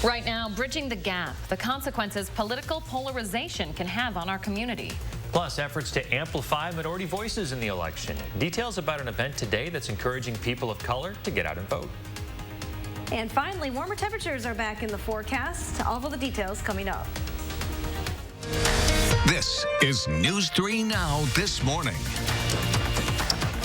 Right now, bridging the gap, the consequences political polarization can have on our community. Plus, efforts to amplify minority voices in the election. Details about an event today that's encouraging people of color to get out and vote. And finally, warmer temperatures are back in the forecast. All of the details coming up. This is News 3 Now this morning.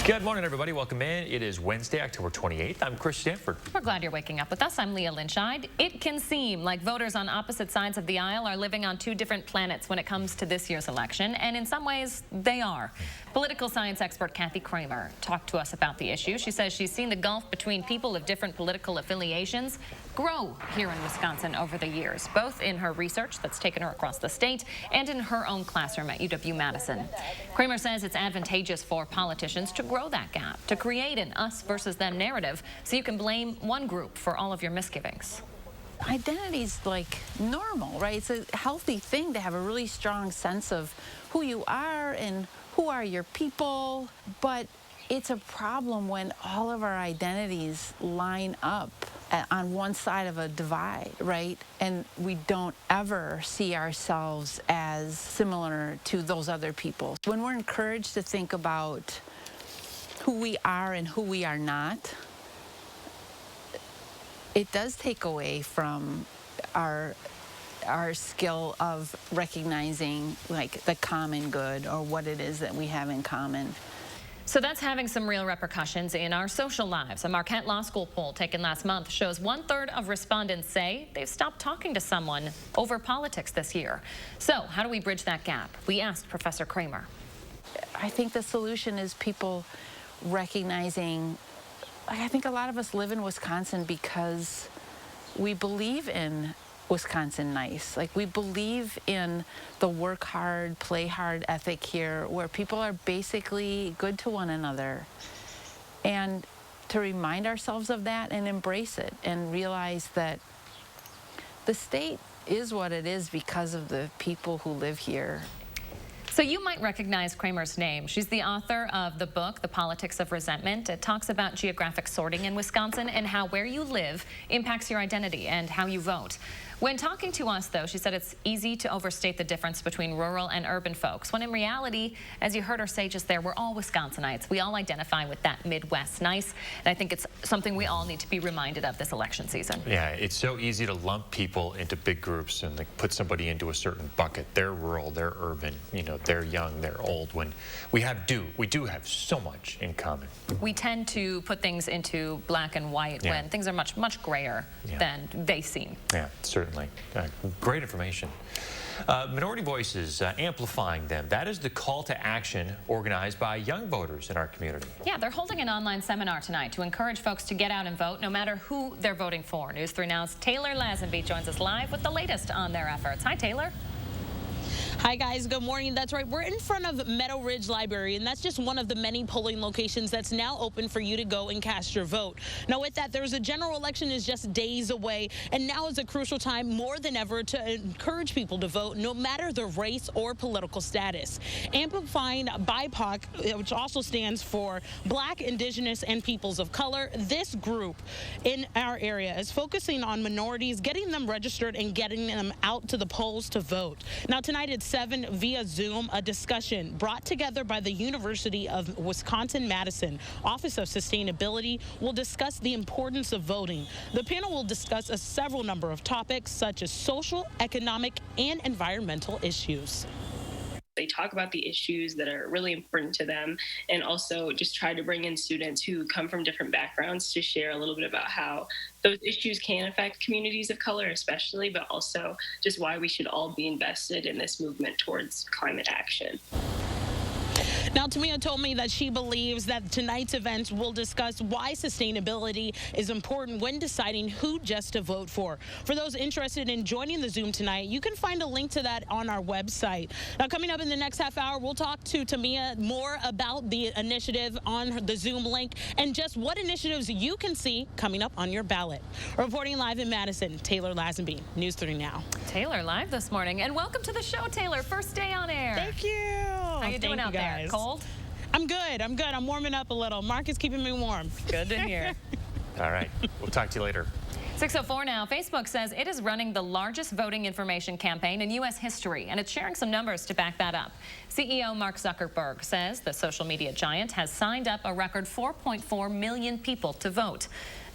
Good morning, everybody. Welcome in. It is Wednesday, October 28th. I'm Chris Stanford. We're glad you're waking up with us. I'm Leah Lynchide. It can seem like voters on opposite sides of the aisle are living on two different planets when it comes to this year's election, and in some ways, they are. Political science expert Kathy Kramer talked to us about the issue. She says she's seen the gulf between people of different political affiliations grow here in Wisconsin over the years, both in her research that's taken her across the state and in her own classroom at UW-Madison. Kramer says it's advantageous for politicians to grow that gap, to create an us versus them narrative so you can blame one group for all of your misgivings. Identity's like normal, right? It's a healthy thing to have a really strong sense of who you are and who are your people, but it's a problem when all of our identities line up on one side of a divide, right? And we don't ever see ourselves as similar to those other people. When we're encouraged to think about who we are and who we are not, it does take away from our skill of recognizing like the common good or what it is that we have in common. So that's having some real repercussions in our social lives. A Marquette Law School poll taken last month shows 1/3 of respondents say they've stopped talking to someone over politics this year. So how do we bridge that gap? We asked Professor Kramer. I think the solution is people recognizing, I think a lot of us live in Wisconsin because we believe in Wisconsin nice. Like, we believe in the work hard, play hard ethic here, where people are basically good to one another. And to remind ourselves of that and embrace it and realize that the state is what it is because of the people who live here. So you might recognize Kramer's name. She's the author of the book, The Politics of Resentment. It talks about geographic sorting in Wisconsin and how where you live impacts your identity and how you vote. When talking to us, though, she said it's easy to overstate the difference between rural and urban folks, when in reality, as you heard her say just there, we're all Wisconsinites. We all identify with that Midwest nice, and I think it's something we all need to be reminded of this election season. Yeah, it's so easy to lump people into big groups and like put somebody into a certain bucket. They're rural, they're urban, you know, they're young, they're old, when we do have so much in common. We tend to put things into black and white when things are much, much grayer than they seem. Yeah, certainly. Great information. Minority voices, amplifying them. That is the call to action organized by young voters in our community. Yeah, they're holding an online seminar tonight to encourage folks to get out and vote no matter who they're voting for. News 3 Now's Taylor Lazenby joins us live with the latest on their efforts. Hi, Taylor. Hi guys, good morning. That's right, we're in front of Meadow Ridge Library, and that's just one of the many polling locations that's now open for you to go and cast your vote. Now with that, there's a general election is just days away, and now is a crucial time more than ever to encourage people to vote no matter their race or political status. Amplifying BIPOC, which also stands for Black, Indigenous, and Peoples of Color, this group in our area is focusing on minorities, getting them registered and getting them out to the polls to vote. Now tonight it's 7 via Zoom, a discussion brought together by the University of Wisconsin-Madison Office of Sustainability will discuss the importance of voting. The panel will discuss a several number of topics such as social, economic, and environmental issues. They talk about the issues that are really important to them and also just try to bring in students who come from different backgrounds to share a little bit about how those issues can affect communities of color especially, but also just why we should all be invested in this movement towards climate action. Now, Tamia told me that she believes that tonight's events will discuss why sustainability is important when deciding who just to vote for. For those interested in joining the Zoom tonight, you can find a link to that on our website. Now, coming up in the next half hour, we'll talk to Tamia more about the initiative on the Zoom link and just what initiatives you can see coming up on your ballot. Reporting live in Madison, Taylor Lazenby, News 3 Now. Taylor live this morning, and welcome to the show, Taylor. First day on air. Thank you. How you doing out there? Cold? I'm good. I'm warming up a little. Mark is keeping me warm. Good to hear. All right. We'll talk to you later. 6:04 now. Facebook says it is running the largest voting information campaign in U.S. history, and it's sharing some numbers to back that up. CEO Mark Zuckerberg says the social media giant has signed up a record 4.4 million people to vote.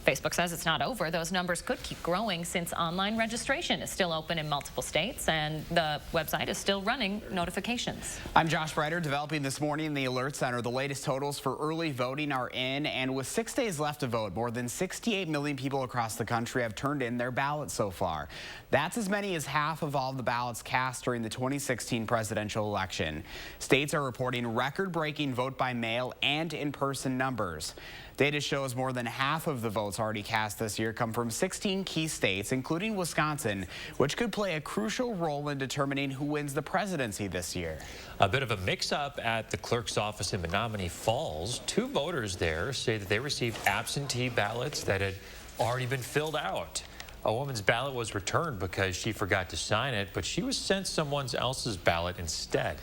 Facebook says it's not over. Those numbers could keep growing since online registration is still open in multiple states and the website is still running notifications. I'm Josh Breiter, developing this morning in the Alert Center. The latest totals for early voting are in, and with 6 days left to vote, more than 68 million people across the country have turned in their ballots so far. That's as many as half of all the ballots cast during the 2016 presidential election. States are reporting record-breaking vote by mail and in-person numbers. Data shows more than half of the votes already cast this year come from 16 key states, including Wisconsin, which could play a crucial role in determining who wins the presidency this year. A bit of a mix-up at the clerk's office in Menominee Falls. 2 voters there say that they received absentee ballots that had already been filled out. A woman's ballot was returned because she forgot to sign it, but she was sent someone else's ballot instead.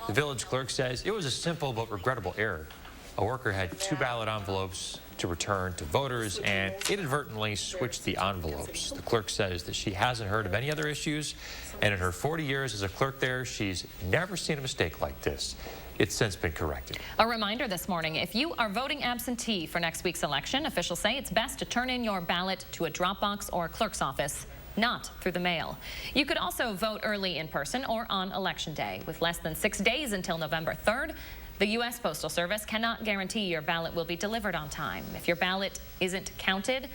The village clerk says it was a simple but regrettable error. A worker had 2 ballot envelopes to return to voters and inadvertently switched the envelopes. The clerk says that she hasn't heard of any other issues, and in her 40 years as a clerk there, she's never seen a mistake like this. It's since been corrected. A reminder this morning, if you are voting absentee for next week's election, officials say it's best to turn in your ballot to a drop box or a clerk's office, not through the mail. You could also vote early in person or on Election Day. With less than 6 days until November 3rd, the U.S. Postal Service cannot guarantee your ballot will be delivered on time. If your ballot isn't counted,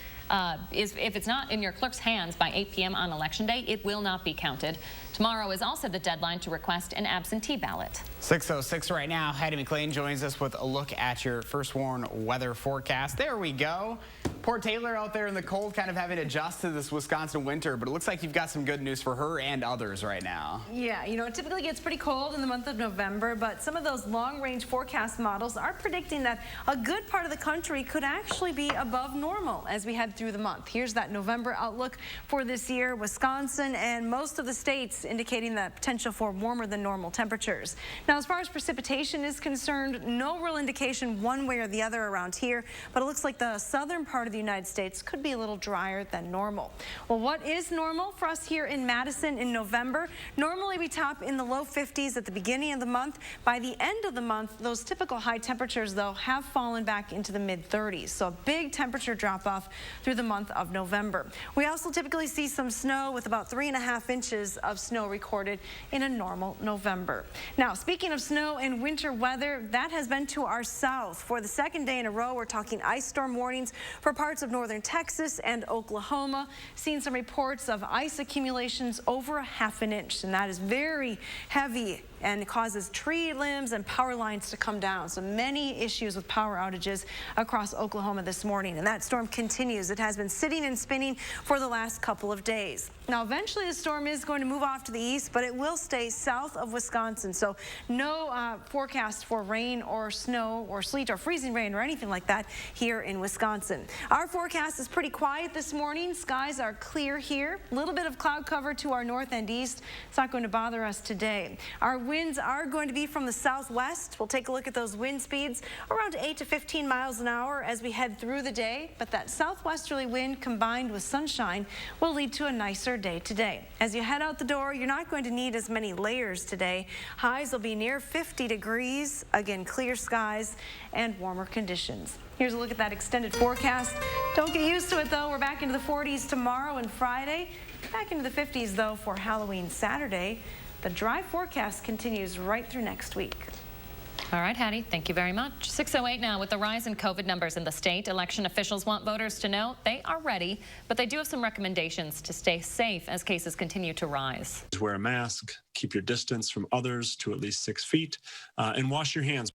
if it's not in your clerk's hands by 8 p.m. on Election Day, it will not be counted. Tomorrow is also the deadline to request an absentee ballot. 6:06 right now. Heidi McLean joins us with a look at your first warn weather forecast. There we go. Poor Taylor out there in the cold, kind of having to adjust to this Wisconsin winter, but it looks like you've got some good news for her and others right now. Yeah, you know, it typically gets pretty cold in the month of November, but some of those long-range forecast models are predicting that a good part of the country could actually be above normal as we head through the month. Here's that November outlook for this year. Wisconsin and most of the states indicating the potential for warmer than normal temperatures. Now, as far as precipitation is concerned, no real indication one way or the other around here, but it looks like the southern part of the United States could be a little drier than normal. Well, what is normal for us here in Madison in November? Normally we top in the low 50s at the beginning of the month. By the end of the month, those typical high temperatures, though, have fallen back into the mid-30s. So a big temperature drop-off through the month of November. We also typically see some snow with about 3.5 inches of snow recorded in a normal November. Now, speaking of snow and winter weather, that has been to our south. For the second day in a row, we're talking ice storm warnings for parts of northern Texas and Oklahoma. Seeing some reports of ice accumulations over 1/2 inch, and that is very heavy and causes tree limbs and power lines to come down. So many issues with power outages across Oklahoma this morning, and that storm continues. It has been sitting and spinning for the last couple of days. Now, eventually the storm is going to move off to the east, but it will stay south of Wisconsin. So no forecast for rain or snow or sleet or freezing rain or anything like that here in Wisconsin. Our forecast is pretty quiet this morning. Skies are clear here. A little bit of cloud cover to our north and east. It's not going to bother us today. Our winds are going to be from the southwest. We'll take a look at those wind speeds, around 8 to 15 miles an hour as we head through the day. But that southwesterly wind combined with sunshine will lead to a nicer day today. As you head out the door, you're not going to need as many layers today. Highs will be near 50 degrees. Again, clear skies and warmer conditions. Here's a look at that extended forecast. Don't get used to it, though. We're back into the 40s tomorrow and Friday. Back into the 50s, though, for Halloween Saturday. The dry forecast continues right through next week. All right, Hattie, thank you very much. 6:08 now. With the rise in COVID numbers in the state, election officials want voters to know they are ready, but they do have some recommendations to stay safe as cases continue to rise. Wear a mask, keep your distance from others to at least 6 feet, and wash your hands.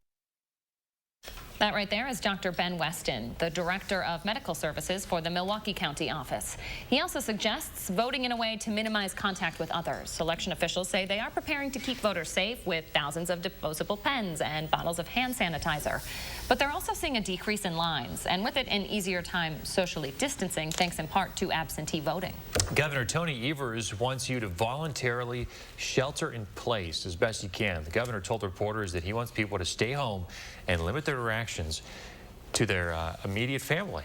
That right there is Dr. Ben Weston, the Director of Medical Services for the Milwaukee County office. He also suggests voting in a way to minimize contact with others. Election officials say they are preparing to keep voters safe with thousands of disposable pens and bottles of hand sanitizer. But they're also seeing a decrease in lines, and with it an easier time socially distancing, thanks in part to absentee voting. Governor Tony Evers wants you to voluntarily shelter in place as best you can. The governor told reporters that he wants people to stay home and limit their interactions to their immediate family.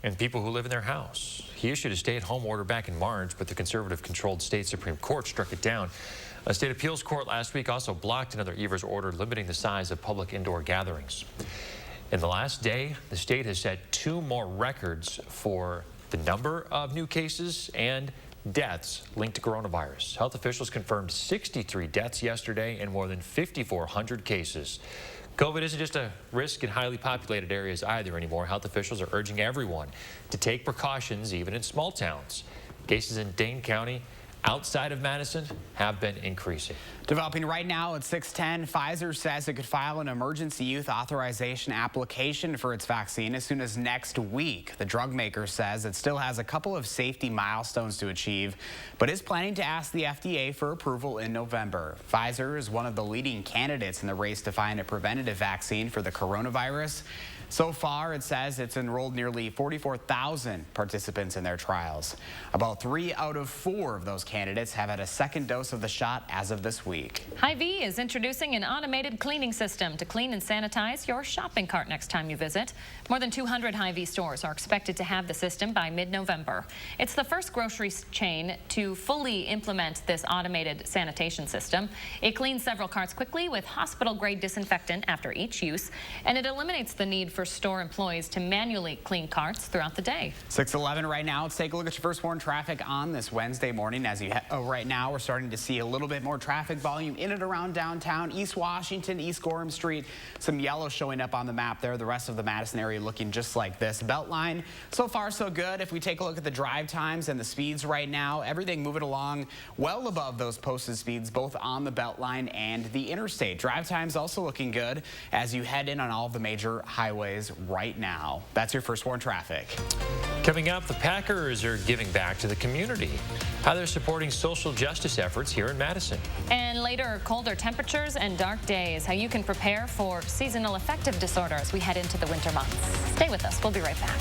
and people who live in their house. He issued a stay-at-home order back in March, but the conservative-controlled state Supreme Court struck it down. A state appeals court last week also blocked another Evers order limiting the size of public indoor gatherings. In the last day, the state has set 2 more records for the number of new cases and deaths linked to coronavirus. Health officials confirmed 63 deaths yesterday and more than 5,400 cases. COVID isn't just a risk in highly populated areas either anymore. Health officials are urging everyone to take precautions even in small towns. Cases in Dane County outside of Madison have been increasing. Developing right now at 6:10, Pfizer says it could file an emergency use authorization application for its vaccine as soon as next week. The drug maker says it still has a couple of safety milestones to achieve, but is planning to ask the FDA for approval in November. Pfizer is one of the leading candidates in the race to find a preventative vaccine for the coronavirus. So far, it says it's enrolled nearly 44,000 participants in their trials. About 3 out of 4 of those candidates have had a second dose of the shot as of this week. Hy-Vee is introducing an automated cleaning system to clean and sanitize your shopping cart next time you visit. More than 200 Hy-Vee stores are expected to have the system by mid-November. It's the first grocery chain to fully implement this automated sanitation system. It cleans several carts quickly with hospital-grade disinfectant after each use, and it eliminates the need for store employees to manually clean carts throughout the day. 6:11 right now. Let's take a look at your first warn traffic on this Wednesday morning. Right now, we're starting to see a little bit more traffic volume in and around downtown, East Washington, East Gorham Street. Some yellow showing up on the map there. The rest of the Madison area looking just like this. Beltline, so far so good. If we take a look at the drive times and the speeds right now, everything moving along well above those posted speeds, both on the Beltline and the interstate. Drive times also looking good as you head in on all of the major highways right now. That's your first warn traffic. Coming up, the Packers are giving back to the community. How they're supporting social justice efforts here in Madison. And later, colder temperatures and dark days. How you can prepare for seasonal affective disorder as we head into the winter months. Stay with us. We'll be right back.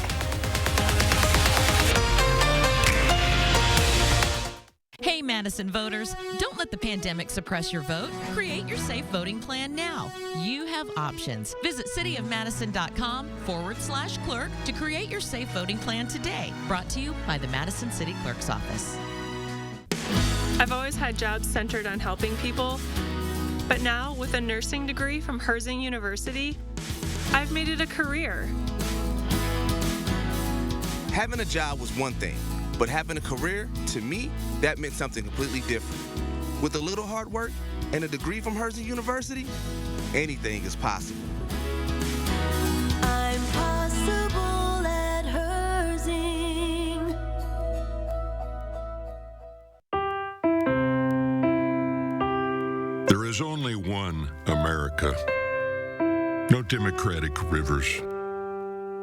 Hey, Madison voters, don't let the pandemic suppress your vote. Create your safe voting plan now. You have options. Visit cityofmadison.com/clerk to create your safe voting plan today. Brought to you by the Madison City Clerk's Office. I've always had jobs centered on helping people, but now with a nursing degree from Herzing University, I've made it a career. Having a job was one thing. But having a career, to me, that meant something completely different. With a little hard work and a degree from Herzing University, anything is possible. I'm possible at Herzing. There is only one America. No Democratic rivers.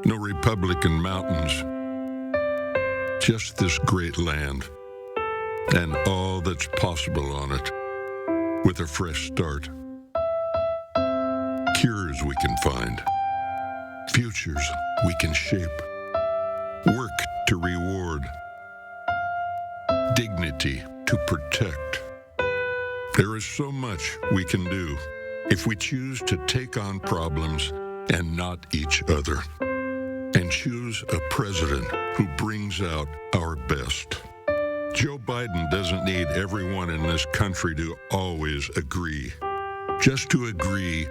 No Republican mountains. Just this great land, and all that's possible on it, with a fresh start. Cures we can find, futures we can shape, work to reward, dignity to protect. There is so much we can do if we choose to take on problems and not each other, and choose a president who brings out our best. Joe Biden doesn't need everyone in this country to always agree. Just to agree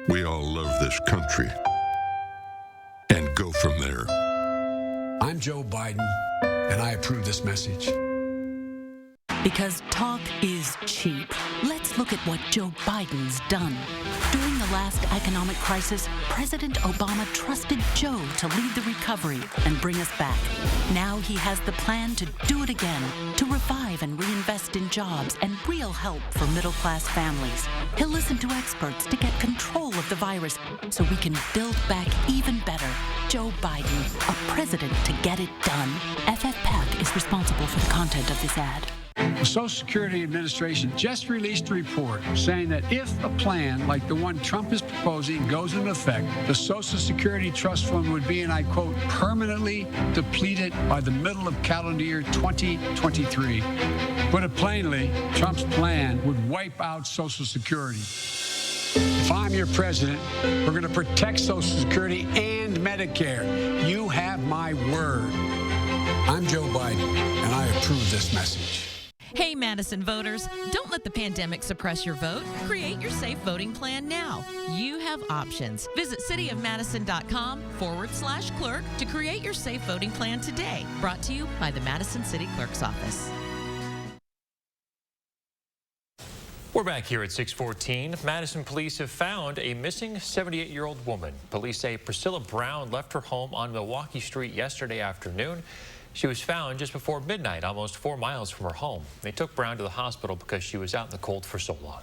we all love this country and go from there. I'm Joe Biden, and I approve this message. Because talk is cheap. Let's look at what Joe Biden's done. During the last economic crisis, President Obama trusted Joe to lead the recovery and bring us back. Now he has the plan to do it again, to revive and reinvest in jobs and real help for middle-class families. He'll listen to experts to get control of the virus so we can build back even better. Joe Biden, a president to get it done. FFPAC is responsible for the content of this ad. The Social Security Administration just released a report saying that if a plan like the one Trump is proposing goes into effect, the Social Security Trust Fund would be, and I quote, permanently depleted by the middle of calendar year 2023. Put it plainly, Trump's plan would wipe out Social Security. If If I'm your president, we're going to protect Social Security and Medicare. You have my word. I'm Joe Biden, and I approve this message. Hey, Madison voters, don't let the pandemic suppress your vote. Create your safe voting plan now. You have options. Visit cityofmadison.com/clerk to create your safe voting plan today. Brought to you by the Madison City Clerk's Office. We're back here at 6:14. Madison police have found a missing 78-year-old woman. Police say Priscilla Brown left her home on Milwaukee Street yesterday afternoon. She was found just before midnight, almost 4 miles from her home. They took Brown to the hospital because she was out in the cold for so long.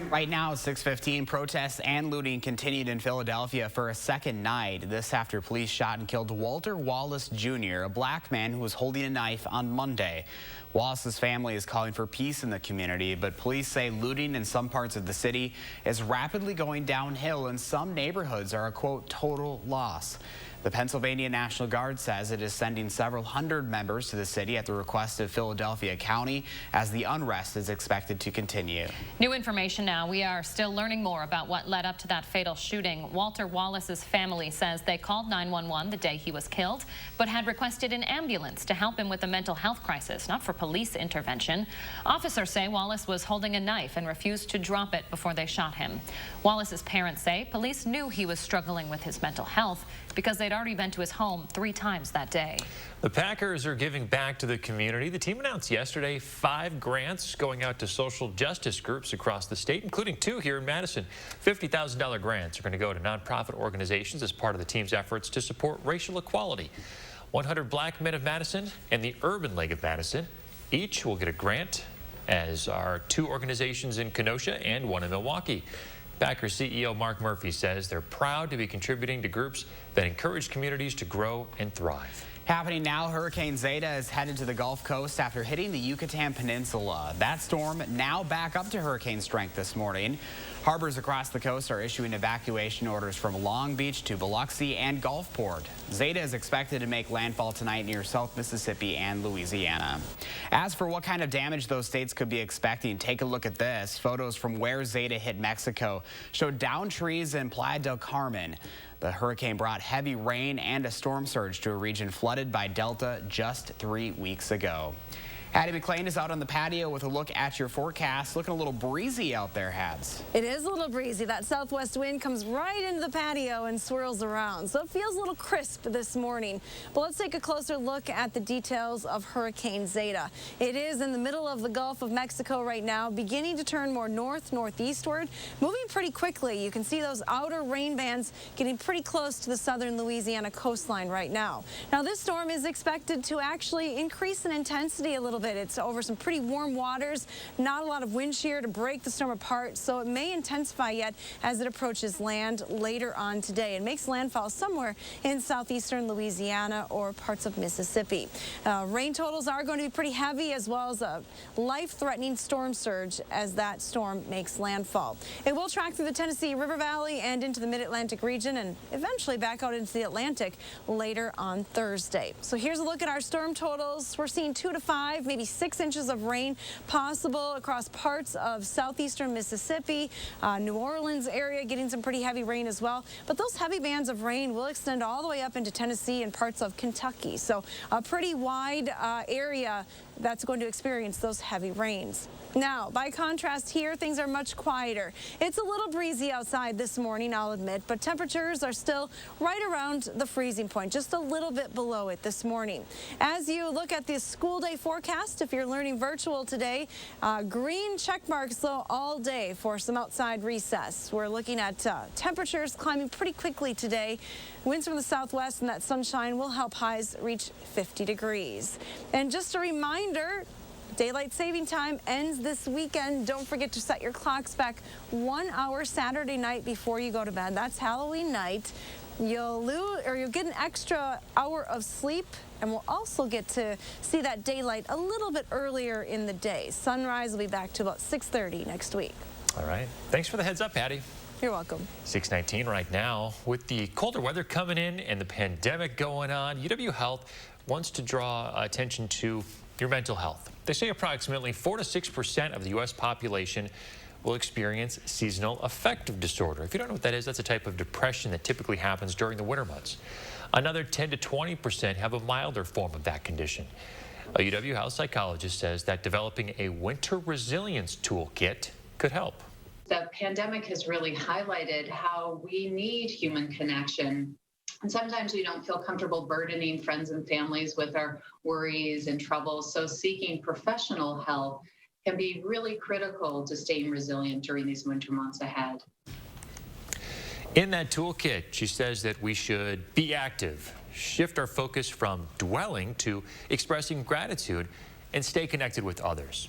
Right now at 6:15, protests and looting continued in Philadelphia for a second night. This after police shot and killed Walter Wallace Jr., a black man who was holding a knife on Monday. Wallace's family is calling for peace in the community, but police say looting in some parts of the city is rapidly going downhill and some neighborhoods are a, quote, total loss. The Pennsylvania National Guard says it is sending several hundred members to the city at the request of Philadelphia County as the unrest is expected to continue. New information now. We are still learning more about what led up to that fatal shooting. Walter Wallace's family says they called 911 the day he was killed, but had requested an ambulance to help him with a mental health crisis, not for police intervention. Officers say Wallace was holding a knife and refused to drop it before they shot him. Wallace's parents say police knew he was struggling with his mental health because they'd already been to his home 3 times that day. The Packers are giving back to the community. The team announced yesterday 5 grants going out to social justice groups across the state, including 2 here in Madison. $50,000 grants are going to go to nonprofit organizations as part of the team's efforts to support racial equality. 100 Black Men of Madison and the Urban League of Madison each will get a grant, as are 2 organizations in Kenosha and 1 in Milwaukee. Packers CEO Mark Murphy says they're proud to be contributing to groups that encourage communities to grow and thrive. Happening now, Hurricane Zeta is headed to the Gulf Coast after hitting the Yucatan Peninsula. That storm now back up to hurricane strength this morning. Harbors across the coast are issuing evacuation orders from Long Beach to Biloxi and Gulfport. Zeta is expected to make landfall tonight near South Mississippi and Louisiana. As for what kind of damage those states could be expecting, take a look at this. Photos from where Zeta hit Mexico show downed trees in Playa del Carmen. The hurricane brought heavy rain and a storm surge to a region flooded by Delta just 3 weeks ago. Hattie McLean is out on the patio with a look at your forecast. Looking a little breezy out there, Hads. It is a little breezy. That southwest wind comes right into the patio and swirls around, so it feels a little crisp this morning. But let's take a closer look at the details of Hurricane Zeta. It is in the middle of the Gulf of Mexico right now, beginning to turn more northeastward, moving pretty quickly. You can see those outer rain bands getting pretty close to the southern Louisiana coastline right now. Now, this storm is expected to actually increase in intensity a little bit. It's over some pretty warm waters, not a lot of wind shear to break the storm apart, so it may intensify yet as it approaches land later on today and makes landfall somewhere in southeastern Louisiana or parts of Mississippi. Rain totals are going to be pretty heavy, as well as a life-threatening storm surge as that storm makes landfall. It will track through the Tennessee River Valley and into the mid-Atlantic region and eventually back out into the Atlantic later on Thursday. So here's a look at our storm totals. We're seeing 2 to 5, maybe 6 inches of rain possible across parts of southeastern Mississippi, New Orleans area getting some pretty heavy rain as well. But those heavy bands of rain will extend all the way up into Tennessee and parts of Kentucky. So a pretty wide area that's going to experience those heavy rains. Now, by contrast here, things are much quieter. It's a little breezy outside this morning, I'll admit, but temperatures are still right around the freezing point, just a little bit below it this morning. As you look at the school day forecast, if you're learning virtual today, green check marks though all day for some outside recess. We're looking at temperatures climbing pretty quickly today. Winds from the southwest and that sunshine will help highs reach 50 degrees. And just a reminder, daylight saving time ends this weekend. Don't forget to set your clocks back 1 hour Saturday night before you go to bed. That's Halloween night. You'll get an extra hour of sleep, and we'll also get to see that daylight a little bit earlier in the day. Sunrise will be back to about 6:30 next week. All right. Thanks for the heads up, Patty. You're welcome. 6:19 right now. With the colder weather coming in and the pandemic going on, UW Health wants to draw attention to your mental health. They say approximately 4 to 6% of the U.S. population will experience seasonal affective disorder. If you don't know what that is, that's a type of depression that typically happens during the winter months. Another 10 to 20% have a milder form of that condition. A UW Health psychologist says that developing a winter resilience toolkit could help. The pandemic has really highlighted how we need human connection. And sometimes we don't feel comfortable burdening friends and families with our worries and troubles. So seeking professional help can be really critical to staying resilient during these winter months ahead. In that toolkit, she says that we should be active, shift our focus from dwelling to expressing gratitude, and stay connected with others.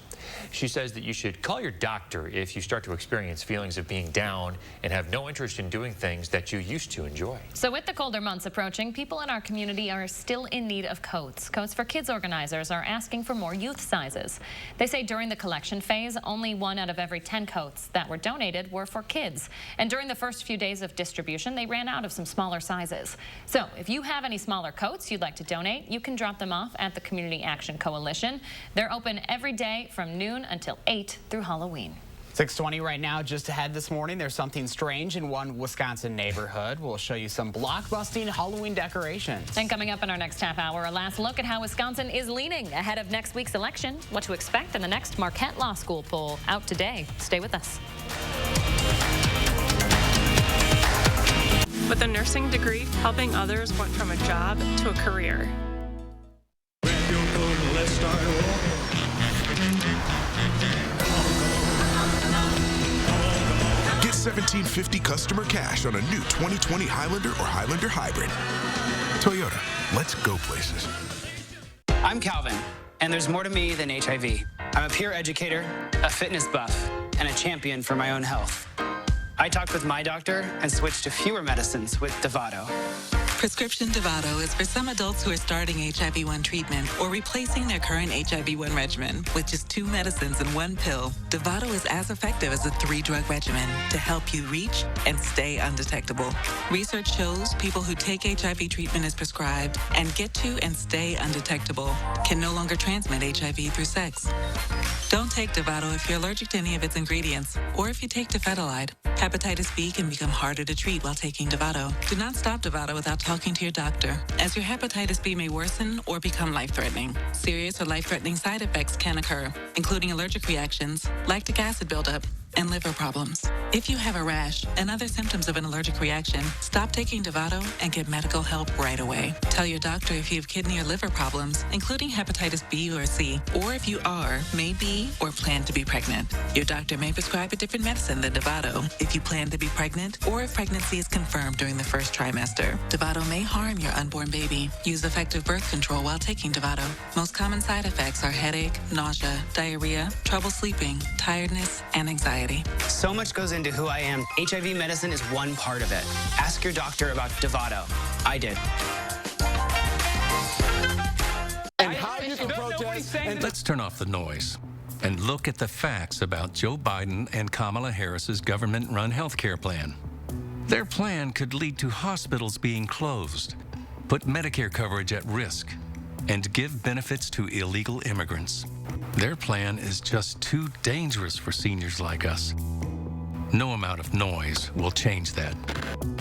She says that you should call your doctor if you start to experience feelings of being down and have no interest in doing things that you used to enjoy. So with the colder months approaching, people in our community are still in need of coats. Coats for Kids organizers are asking for more youth sizes. They say during the collection phase, only 1 out of every 10 coats that were donated were for kids. And during the first few days of distribution, they ran out of some smaller sizes. So if you have any smaller coats you'd like to donate, you can drop them off at the Community Action Coalition. They're open every day from noon until 8 through Halloween. 6:20 right now. Just ahead this morning, there's something strange in one Wisconsin neighborhood. We'll show you some blockbusting Halloween decorations. And coming up in our next half hour, a last look at how Wisconsin is leaning ahead of next week's election, what to expect in the next Marquette Law School poll out today. Stay with us. With a nursing degree, helping others went from a job to a career. Let's start walking. Get $1,750 customer cash on a new 2020 Highlander or Highlander Hybrid. Toyota, let's go places. I'm Calvin, and there's more to me than HIV. I'm a peer educator, a fitness buff, and a champion for my own health. I talked with my doctor and switched to fewer medicines with Dovato. Prescription Dovato is for some adults who are starting HIV-1 treatment or replacing their current HIV-1 regimen with just 2 medicines in 1 pill. Dovato is as effective as a 3-drug regimen to help you reach and stay undetectable. Research shows people who take HIV treatment as prescribed and get to and stay undetectable can no longer transmit HIV through sex. Don't take Dovato if you're allergic to any of its ingredients or if you take Dofetilide. Hepatitis B can become harder to treat while taking Dovato. Do not stop Dovato without talking to your doctor, as your hepatitis B may worsen or become life-threatening. Serious or life-threatening side effects can occur, including allergic reactions, lactic acid buildup, and liver problems. If you have a rash and other symptoms of an allergic reaction, stop taking Dovato and get medical help right away. Tell your doctor if you have kidney or liver problems, including hepatitis B or C, or if you are, may be, or plan to be pregnant. Your doctor may prescribe a different medicine than Dovato if you plan to be pregnant or if pregnancy is confirmed during the first trimester. Dovato may harm your unborn baby. Use effective birth control while taking Dovato. Most common side effects are headache, nausea, diarrhea, trouble sleeping, tiredness, and anxiety. So much goes into who I am. HIV medicine is one part of it. Ask your doctor about Dovato. I did. And how you can protest. Let's turn off the noise and look at the facts about Joe Biden and Kamala Harris's government-run health care plan. Their plan could lead to hospitals being closed, put Medicare coverage at risk, and give benefits to illegal immigrants. Their plan is just too dangerous for seniors like us. No amount of noise will change that.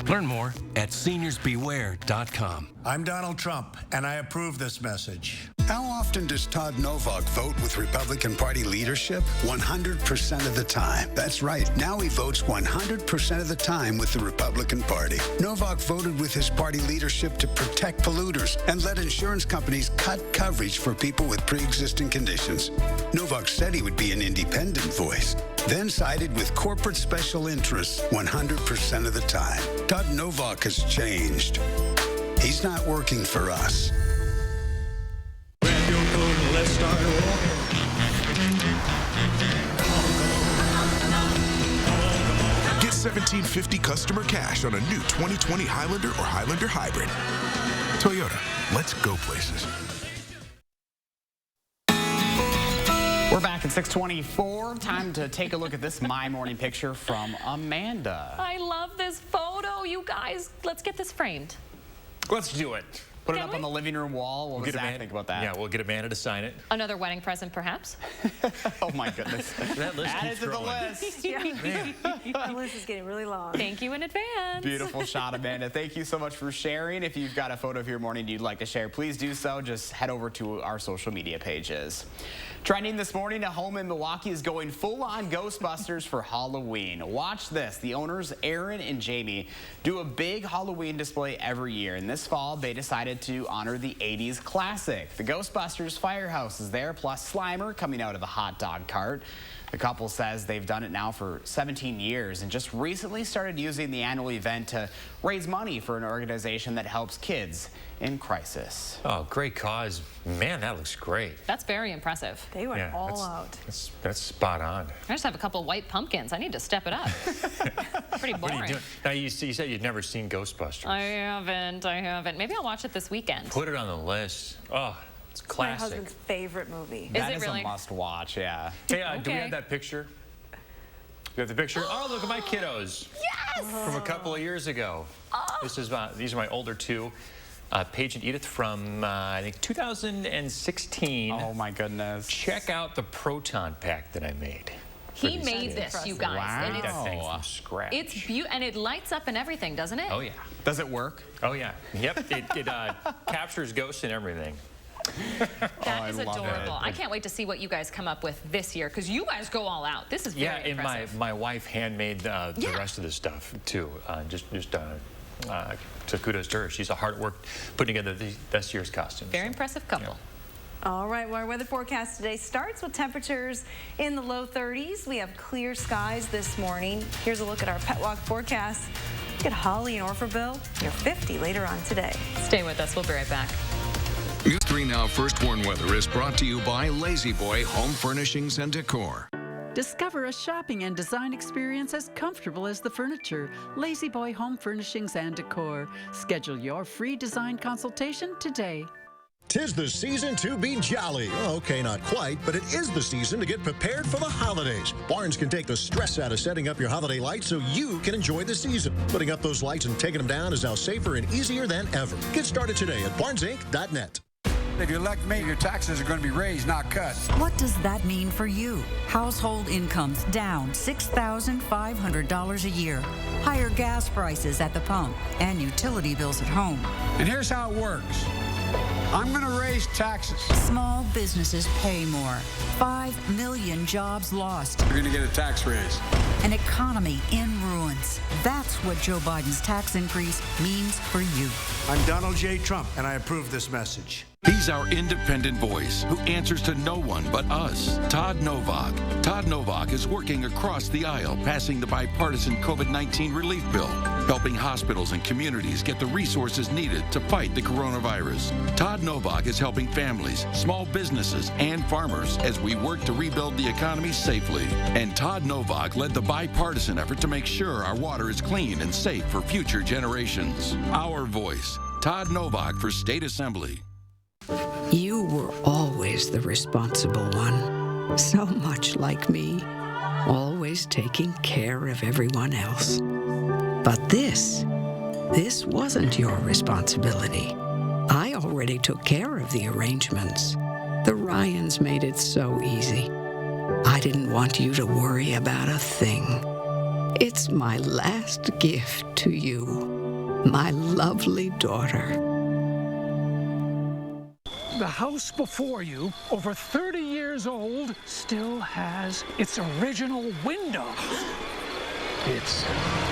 Learn more at seniorsbeware.com. I'm Donald Trump, and I approve this message. How often does Todd Novak vote with Republican Party leadership? 100% of the time. That's right. Now he votes 100% of the time with the Republican Party. Novak voted with his party leadership to protect polluters and let insurance companies cut coverage for people with pre-existing conditions. Novak said he would be an independent voice, then sided with corporate special interests 100% of the time. Todd Novak has changed. He's not working for us. Grab your coat and let's start walking. Get $1,750 customer cash on a new 2020 Highlander or Highlander Hybrid. Toyota, let's go places. We're back at 6:24. Time to take a look at this My Morning picture from Amanda. I love this photo, you guys. Let's get this framed. Let's do it. Put it up on the living room wall. What does Zach think about that? Yeah, we'll get Amanda to sign it. Another wedding present, perhaps? Oh, my goodness. That list Add it keeps to the growing. list. The list is getting really long. Thank you in advance. Beautiful shot, Amanda. Thank you so much for sharing. If you've got a photo of your morning you'd like to share, please do so. Just head over to our social media pages. Trending this morning, a home in Milwaukee is going full-on Ghostbusters for Halloween. Watch this. The owners, Aaron and Jamie, do a big Halloween display every year. And this fall, they decided to honor the 80s classic. The Ghostbusters firehouse is there, plus Slimer coming out of a hot dog cart. The couple says they've done it now for 17 years and just recently started using the annual event to raise money for an organization that helps kids in crisis. Oh, great cause. Man, that looks great. That's very impressive. They went all out. That's spot on. I just have a couple white pumpkins. I need to step it up. Pretty boring. What are you doing? Now, you said you'd never seen Ghostbusters. I haven't. Maybe I'll watch it this weekend. Put it on the list. Oh, it's classic. My husband's favorite movie. That is it is really? a must-watch, yeah. Hey, do we have that picture? You have the picture? Oh, look at my kiddos. Yes! From a couple of years ago. These are my older two. Paige and Edith from, I think, 2016. Oh, my goodness. Check out the proton pack that I made. He made this, you guys. Wow. I made that thing from scratch. It's beautiful, and it lights up and everything, doesn't it? Oh, yeah. Does it work? Oh, yeah. Yep, it captures ghosts and everything. That is love adorable. it. I can't wait to see what you guys come up with this year, because you guys go all out. This is very impressive. And my wife handmade the rest of the stuff, too. So kudos to her. She's a hard work putting together this year's costumes. Very impressive couple. All right, well, our weather forecast today starts with temperatures in the low 30s. We have clear skies this morning. Here's a look at our Pet Walk forecast. Look at Holly and Orfordville. Near 50 later on today. Stay with us. We'll be right back. News 3 Now First Warn Weather is brought to you by Lazy Boy Home Furnishings and Decor. Discover a shopping and design experience as comfortable as the furniture. Lazy Boy Home Furnishings and Decor. Schedule your free design consultation today. 'Tis the season to be jolly. Okay, not quite, but it is the season to get prepared for the holidays. Barnes can take the stress out of setting up your holiday lights so you can enjoy the season. Putting up those lights and taking them down is now safer and easier than ever. Get started today at barnesinc.net. If you elect me, your taxes are going to be raised, not cut. What does that mean for you? Household incomes down $6,500 a year. Higher gas prices at the pump and utility bills at home. And here's how it works. I'm going to raise taxes. Small businesses pay more. 5 million jobs lost. You're going to get a tax raise. An economy in ruins. That's what Joe Biden's tax increase means for you. I'm Donald J. Trump, and I approve this message. He's our independent voice who answers to no one but us, Todd Novak. Todd Novak is working across the aisle, passing the bipartisan COVID-19 relief bill, helping hospitals and communities get the resources needed to fight the coronavirus. Todd Novak is helping families, small businesses, and farmers as we work to rebuild the economy safely. And Todd Novak led the bipartisan effort to make sure our water is clean and safe for future generations. Our voice, Todd Novak for State Assembly. You were always the responsible one, so much like me, always taking care of everyone else. But this wasn't your responsibility. I already took care of the arrangements. The Ryans made it so easy. I didn't want you to worry about a thing. It's my last gift to you, my lovely daughter. The house before you, over 30 years old, still has its original windows. It's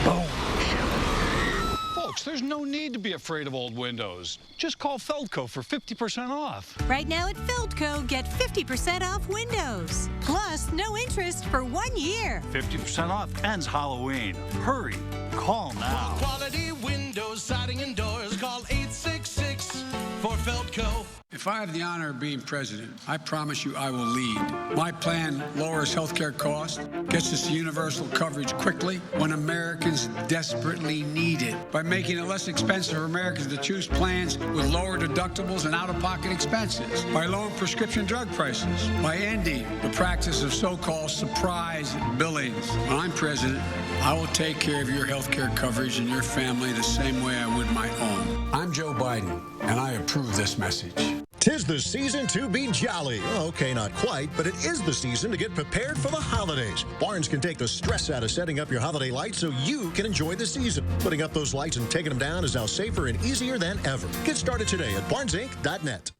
bone chilling. Folks, there's no need to be afraid of old windows. Just call Feldco for 50% off. Right now at Feldco, get 50% off windows. Plus, no interest for 1 year. 50% off ends Halloween. Hurry, call now. Quality windows, siding, and doors. Call 866 for Feldco. If I have the honor of being president, I promise you I will lead. My plan lowers healthcare costs, gets us to universal coverage quickly when Americans desperately need it, by making it less expensive for Americans to choose plans with lower deductibles and out-of-pocket expenses, by lowering prescription drug prices, by ending the practice of so-called surprise billings. When I'm president, I will take care of your healthcare coverage and your family the same way I would my own. I'm I'm Joe Biden, and I approve this message. 'Tis the season to be jolly. Okay, not quite, but it is the season to get prepared for the holidays. Barnes can take the stress out of setting up your holiday lights so you can enjoy the season. Putting up those lights and taking them down is now safer and easier than ever. Get started today at barnesinc.net.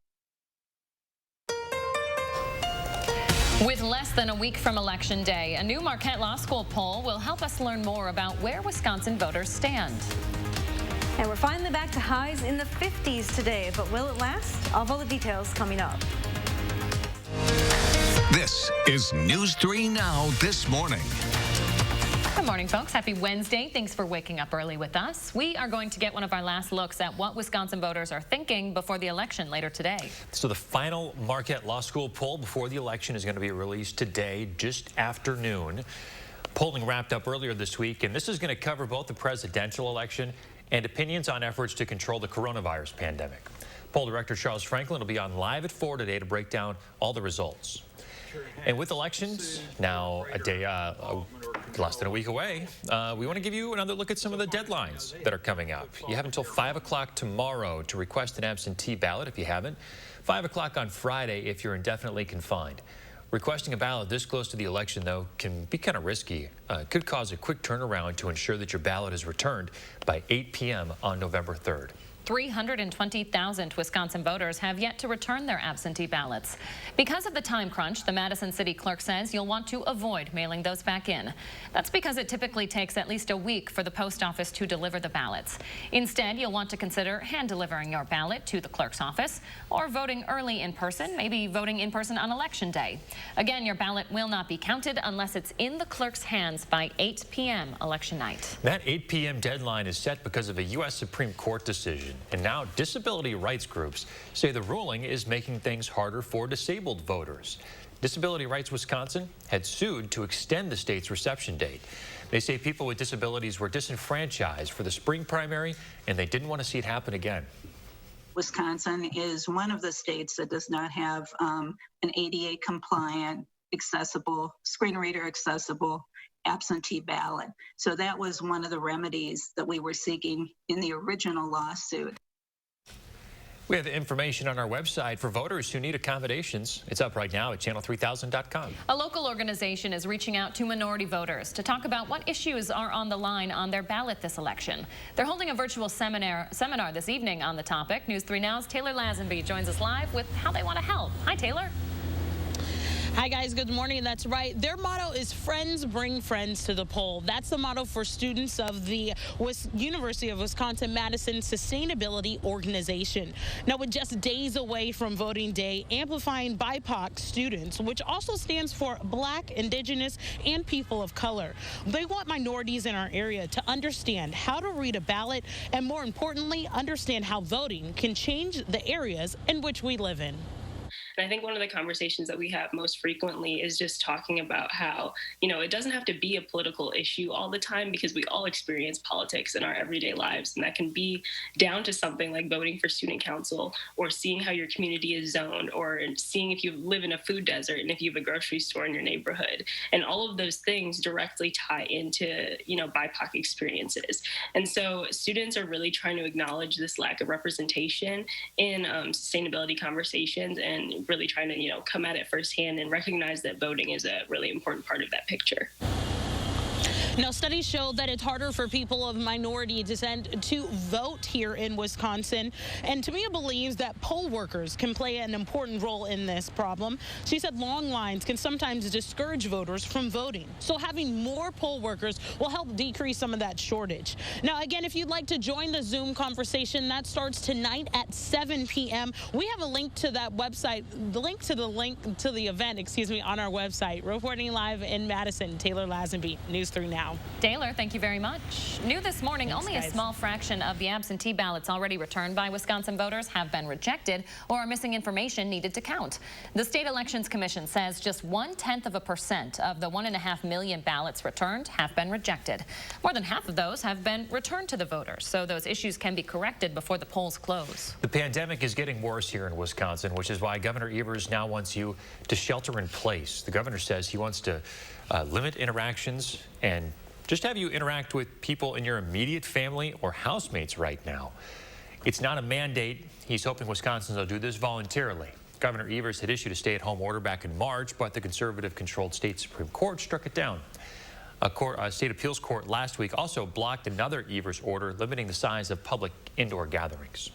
With less than a week from Election Day, a new Marquette Law School poll will help us learn more about where Wisconsin voters stand. And we're finally back to highs in the 50s today, but will it last? All the details coming up. This is News 3 Now this morning. Good morning, folks. Happy Wednesday. Thanks for waking up early with us. We are going to get one of our last looks at what Wisconsin voters are thinking before the election later today. So the final Marquette Law School poll before the election is going to be released today, just after noon. Polling wrapped up earlier this week, and this is going to cover both the presidential election and opinions on efforts to control the coronavirus pandemic. Poll director Charles Franklin will be on live at 4 today to break down all the results. And with elections now less than a week away, we want to give you another look at some of the deadlines that are coming up. You have until 5 o'clock tomorrow to request an absentee ballot if you haven't. 5 o'clock on Friday if you're indefinitely confined. Requesting a ballot this close to the election, though, can be kind of risky. It could cause a quick turnaround to ensure that your ballot is returned by 8 p.m. on November 3rd. 320,000 Wisconsin voters have yet to return their absentee ballots. Because of the time crunch, the Madison City Clerk says you'll want to avoid mailing those back in. That's because it typically takes at least a week for the post office to deliver the ballots. Instead, you'll want to consider hand-delivering your ballot to the clerk's office or voting early in person, maybe voting in person on Election Day. Again, your ballot will not be counted unless it's in the clerk's hands by 8 p.m. election night. That 8 p.m. deadline is set because of a U.S. Supreme Court decision. And now disability rights groups say the ruling is making things harder for disabled voters. Disability Rights Wisconsin had sued to extend the state's reception date. They say people with disabilities were disenfranchised for the spring primary, and they didn't want to see it happen again. Wisconsin is one of the states that does not have an ADA compliant, accessible, screen reader accessible absentee ballot. So that was one of the remedies that we were seeking in the original lawsuit. We have information on our website for voters who need accommodations. It's up right now at channel3000.com. A local organization is reaching out to minority voters to talk about what issues are on the line on their ballot this election. They're holding a virtual seminar this evening on the topic. News 3 Now's Taylor Lazenby joins us live with how they want to help. Hi, Taylor. Hi guys, good morning. That's right. Their motto is friends bring friends to the poll. That's the motto for students of the University of Wisconsin-Madison Sustainability Organization. Now, with just days away from voting day, amplifying BIPOC students, which also stands for Black, Indigenous, and people of color. They want minorities in our area to understand how to read a ballot and, more importantly, understand how voting can change the areas in which we live in. And I think one of the conversations that we have most frequently is just talking about how, it doesn't have to be a political issue all the time because we all experience politics in our everyday lives. And that can be down to something like voting for student council or seeing how your community is zoned or seeing if you live in a food desert and if you have a grocery store in your neighborhood. And all of those things directly tie into, BIPOC experiences. And so students are really trying to acknowledge this lack of representation in sustainability conversations and really trying to, come at it firsthand and recognize that voting is a really important part of that picture. Now, studies show that it's harder for people of minority descent to vote here in Wisconsin. And Tamia believes that poll workers can play an important role in this problem. She said long lines can sometimes discourage voters from voting. So having more poll workers will help decrease some of that shortage. Now, again, if you'd like to join the Zoom conversation, that starts tonight at 7 p.m. We have a link to that website, the link to the event, on our website. Reporting live in Madison, Taylor Lazenby, News 3 Now. Taylor, thank you very much. New this morning, only a small fraction of the absentee ballots already returned by Wisconsin voters have been rejected or are missing information needed to count. The State Elections Commission says just 0.1% of the 1.5 million ballots returned have been rejected. More than half of those have been returned to the voters, so those issues can be corrected before the polls close. The pandemic is getting worse here in Wisconsin, which is why Governor Evers now wants you to shelter in place. The governor says he wants to limit interactions and just have you interact with people in your immediate family or housemates right now. It's not a mandate. He's hoping Wisconsinians will do this voluntarily. Governor Evers had issued a stay-at-home order back in March, but the conservative-controlled state Supreme Court struck it down. A state appeals court last week also blocked another Evers order limiting the size of public indoor gatherings.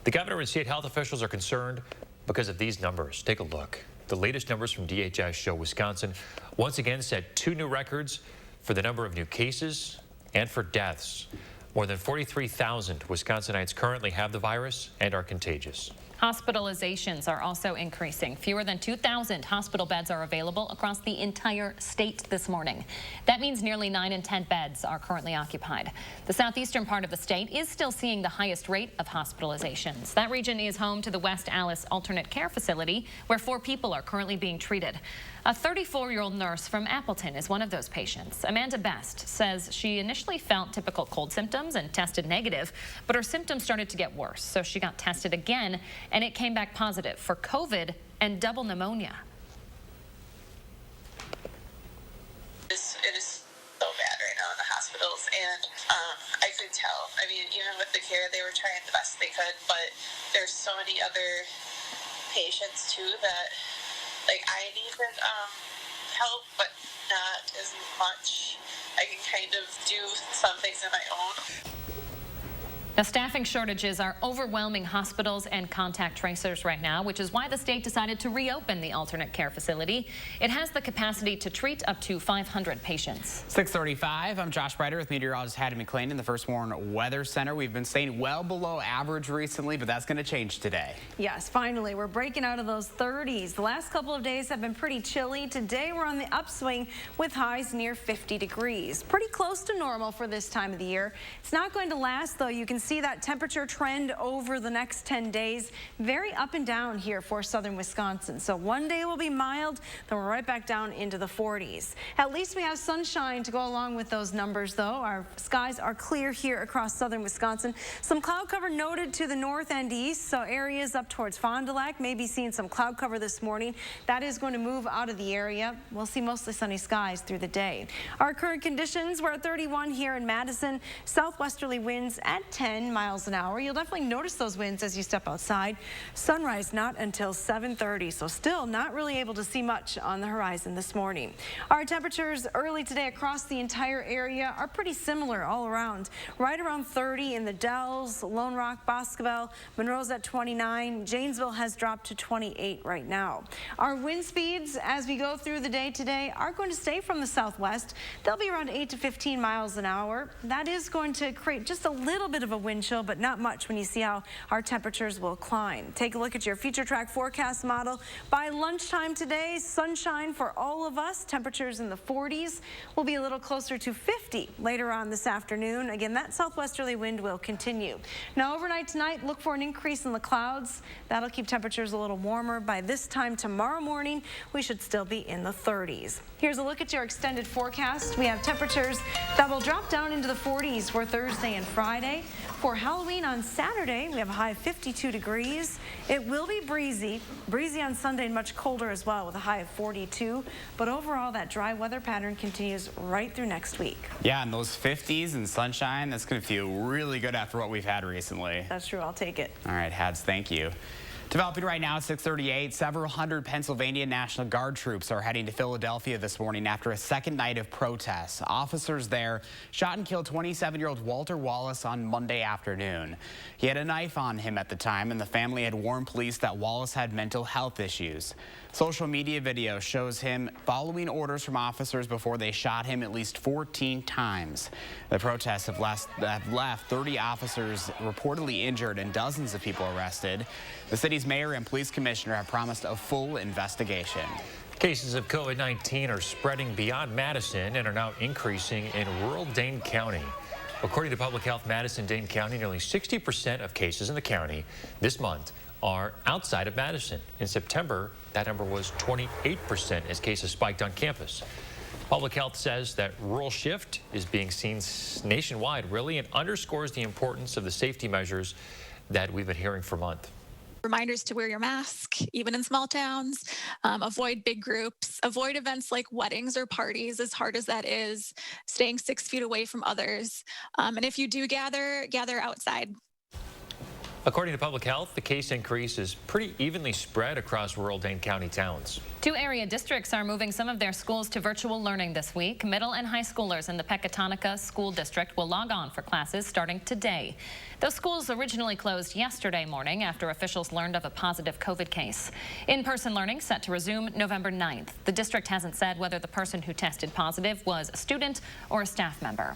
The governor and state health officials are concerned because of these numbers. Take a look. The latest numbers from DHS show Wisconsin once again set 2 new records for the number of new cases and for deaths. More than 43,000 Wisconsinites currently have the virus and are contagious. Hospitalizations are also increasing. Fewer than 2,000 hospital beds are available across the entire state this morning. That means nearly 9 in 10 beds are currently occupied. The southeastern part of the state is still seeing the highest rate of hospitalizations. That region is home to the West Allis Alternate Care Facility, where 4 people are currently being treated. A 34-year-old nurse from Appleton is one of those patients. Amanda Best says she initially felt typical cold symptoms and tested negative, but her symptoms started to get worse, so she got tested again, and it came back positive for COVID and double pneumonia. It is so bad right now in the hospitals, and I could tell. I mean, even with the care, they were trying the best they could, but there's so many other patients too that, like, I needed help, but not as much. I can kind of do some things on my own. Now, staffing shortages are overwhelming hospitals and contact tracers right now, which is why the state decided to reopen the alternate care facility. It has the capacity to treat up to 500 patients. 6:35. I'm Josh Breiter with meteorologist Hattie McLean in the First Warn Weather Center. We've been staying well below average recently, but that's going to change today. Yes, finally, we're breaking out of those 30s. The last couple of days have been pretty chilly. Today, we're on the upswing with highs near 50 degrees. Pretty close to normal for this time of the year. It's not going to last, though. You can see that temperature trend over the next 10 days. Very up and down here for southern Wisconsin. So one day will be mild, then we're right back down into the 40s. At least we have sunshine to go along with those numbers, though. Our skies are clear here across southern Wisconsin. Some cloud cover noted to the north and east, so areas up towards Fond du Lac may be seeing some cloud cover this morning. That is going to move out of the area. We'll see mostly sunny skies through the day. Our current conditions, we're at 31 here in Madison. Southwesterly winds at 10 miles an hour. You'll definitely notice those winds as you step outside. Sunrise not until 7:30, so still not really able to see much on the horizon this morning. Our temperatures early today across the entire area are pretty similar all around. Right around 30 in the Dells, Lone Rock, Boscobel, Monroe's at 29. Janesville has dropped to 28 right now. Our wind speeds as we go through the day today are going to stay from the southwest. They'll be around 8 to 15 miles an hour. That is going to create just a little bit of a wind chill, but not much when you see how our temperatures will climb. Take a look at your future track forecast model. By lunchtime today, sunshine for all of us. Temperatures in the 40s. Will be a little closer to 50 later on this afternoon. Again, that southwesterly wind will continue. Now, overnight tonight, look for an increase in the clouds. That'll keep temperatures a little warmer. By this time tomorrow morning, we should still be in the 30s. Here's a look at your extended forecast. We have temperatures that will drop down into the 40s for Thursday and Friday. For Halloween on Saturday, we have a high of 52 degrees. It will be breezy on Sunday and much colder as well with a high of 42. But overall, that dry weather pattern continues right through next week. Yeah, and those 50s and sunshine, that's going to feel really good after what we've had recently. That's true. I'll take it. All right, Hads, thank you. Developing right now at 6:38, several hundred Pennsylvania National Guard troops are heading to Philadelphia this morning after a second night of protests. Officers there shot and killed 27-year-old Walter Wallace on Monday afternoon. He had a knife on him at the time, and the family had warned police that Wallace had mental health issues. Social media video shows him following orders from officers before they shot him at least 14 times. The protests have left 30 officers reportedly injured and dozens of people arrested. The city's mayor and police commissioner have promised a full investigation. Cases of COVID-19 are spreading beyond Madison and are now increasing in rural Dane County. According to Public Health Madison-Dane County, nearly 60% of cases in the county this month are outside of Madison. In September, that number was 28% as cases spiked on campus. Public Health says that rural shift is being seen nationwide, really, and underscores the importance of the safety measures that we've been hearing for months. Reminders to wear your mask, even in small towns, avoid big groups, avoid events like weddings or parties, as hard as that is, staying 6 feet away from others. And if you do gather outside. According to Public Health, the case increase is pretty evenly spread across rural Dane County towns. 2 area districts are moving some of their schools to virtual learning this week. Middle and high schoolers in the Pecatonica School District will log on for classes starting today. Those schools originally closed yesterday morning after officials learned of a positive COVID case. In-person learning set to resume November 9th. The district hasn't said whether the person who tested positive was a student or a staff member.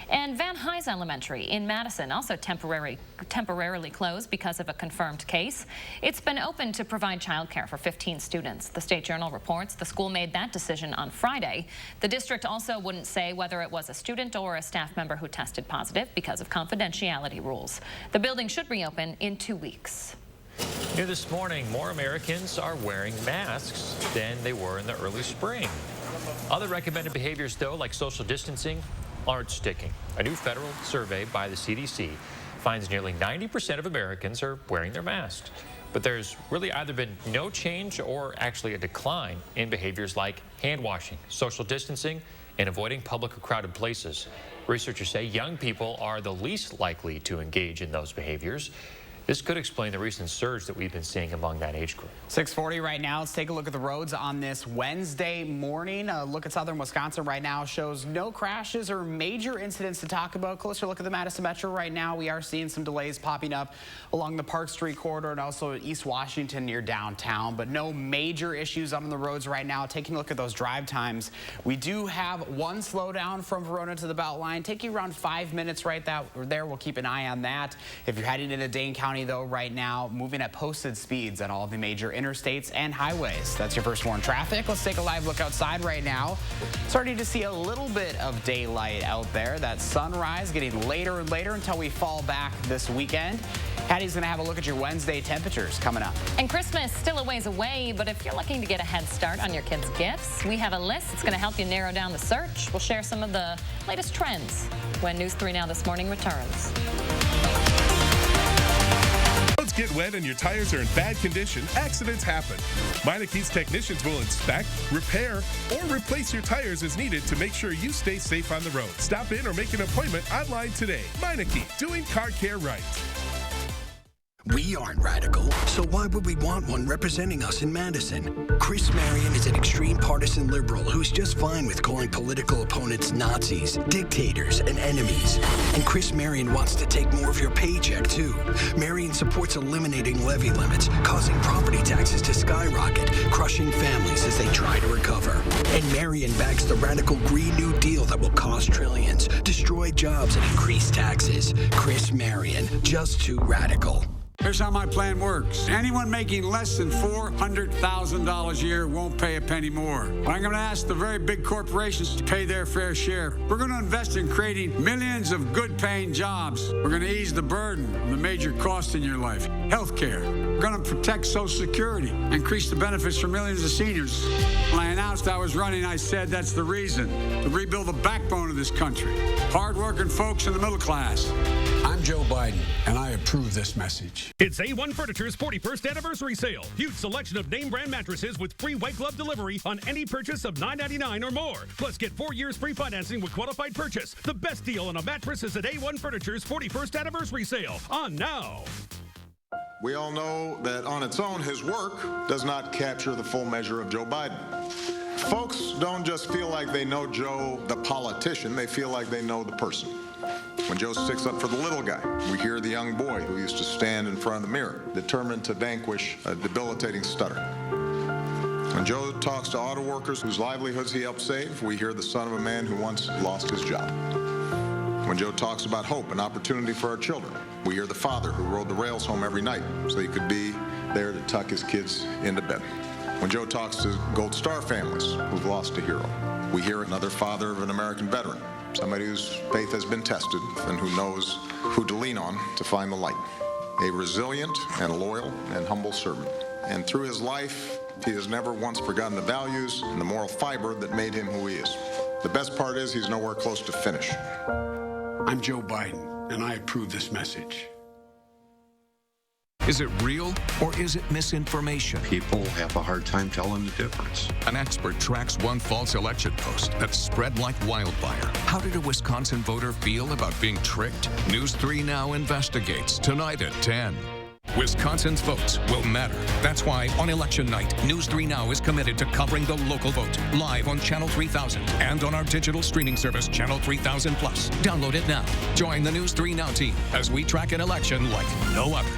And Van Nuys Elementary in Madison also temporarily closed because of a confirmed case. It's been open to provide childcare for 15 students. The State Journal reports the school made that decision on Friday. The district also wouldn't say whether it was a student or a staff member who tested positive because of confidentiality rules. The building should reopen in 2 weeks. New this morning, more Americans are wearing masks than they were in the early spring. Other recommended behaviors, though, like social distancing, aren't sticking. A new federal survey by the CDC finds nearly 90% of Americans are wearing their masks. But there's really either been no change or actually a decline in behaviors like hand washing, social distancing, and avoiding public or crowded places. Researchers say young people are the least likely to engage in those behaviors. This could explain the recent surge that we've been seeing among that age group. 6:40 right now. Let's take a look at the roads on this Wednesday morning. A look at southern Wisconsin right now shows no crashes or major incidents to talk about. Closer look at the Madison Metro right now. We are seeing some delays popping up along the Park Street corridor and also East Washington near downtown, but no major issues on the roads right now. Taking a look at those drive times, we do have one slowdown from Verona to the Beltline, taking around 5 minutes right there. We'll keep an eye on that. If you're heading into Dane County, though, right now, moving at posted speeds on all the major interstates and highways. That's your first warn traffic. Let's take a live look outside right now. Starting to see a little bit of daylight out there. That sunrise getting later and later until we fall back this weekend. Hattie's going to have a look at your Wednesday temperatures coming up. And Christmas still a ways away, but if you're looking to get a head start on your kids' gifts, we have a list that's going to help you narrow down the search. We'll share some of the latest trends when News 3 Now This Morning returns. Roads get wet and your tires are in bad condition, accidents happen. Meinake's technicians will inspect, repair, or replace your tires as needed to make sure you stay safe on the road. Stop in or make an appointment online today. Meineke, doing car care right. We aren't radical, so why would we want one representing us in Madison? Chris Marion is an extreme partisan liberal who's just fine with calling political opponents Nazis, dictators, and enemies. And Chris Marion wants to take more of your paycheck, too. Marion supports eliminating levy limits, causing property taxes to skyrocket, crushing families as they try to recover. And Marion backs the radical Green New Deal that will cost trillions, destroy jobs, and increase taxes. Chris Marion, just too radical. Here's how my plan works. Anyone making less than $400,000 a year won't pay a penny more. But I'm going to ask the very big corporations to pay their fair share. We're going to invest in creating millions of good-paying jobs. We're going to ease the burden of the major costs in your life. Healthcare. We're going to protect Social Security, increase the benefits for millions of seniors. When I announced I was running, I said that's the reason, to rebuild the backbone of this country. Hard-working folks in the middle class. I'm Joe Biden, and I approve this message. It's A1 Furniture's 41st anniversary sale. Huge selection of name brand mattresses with free white glove delivery on any purchase of $9.99 or more. Plus, get 4 years free financing with qualified purchase. The best deal on a mattress is at A1 Furniture's 41st anniversary sale. On now. We all know that on its own, his work does not capture the full measure of Joe Biden. Folks don't just feel like they know Joe, the politician, they feel like they know the person. When Joe sticks up for the little guy, we hear the young boy who used to stand in front of the mirror, determined to vanquish a debilitating stutter. When Joe talks to auto workers whose livelihoods he helped save, we hear the son of a man who once lost his job. When Joe talks about hope and opportunity for our children, we hear the father who rode the rails home every night so he could be there to tuck his kids into bed. When Joe talks to Gold Star families who've lost a hero, we hear another father of an American veteran, somebody whose faith has been tested and who knows who to lean on to find the light. A resilient and loyal and humble servant. And through his life, he has never once forgotten the values and the moral fiber that made him who he is. The best part is he's nowhere close to finish. I'm Joe Biden, and I approve this message. Is it real or is it misinformation? People have a hard time telling the difference. An expert tracks one false election post that spread like wildfire. How did a Wisconsin voter feel about being tricked? News 3 Now investigates tonight at 10. Wisconsin's votes will matter. That's why on election night, News 3 Now is committed to covering the local vote live on Channel 3000 and on our digital streaming service, Channel 3000 Plus. Download it now. Join the News 3 Now team as we track an election like no other.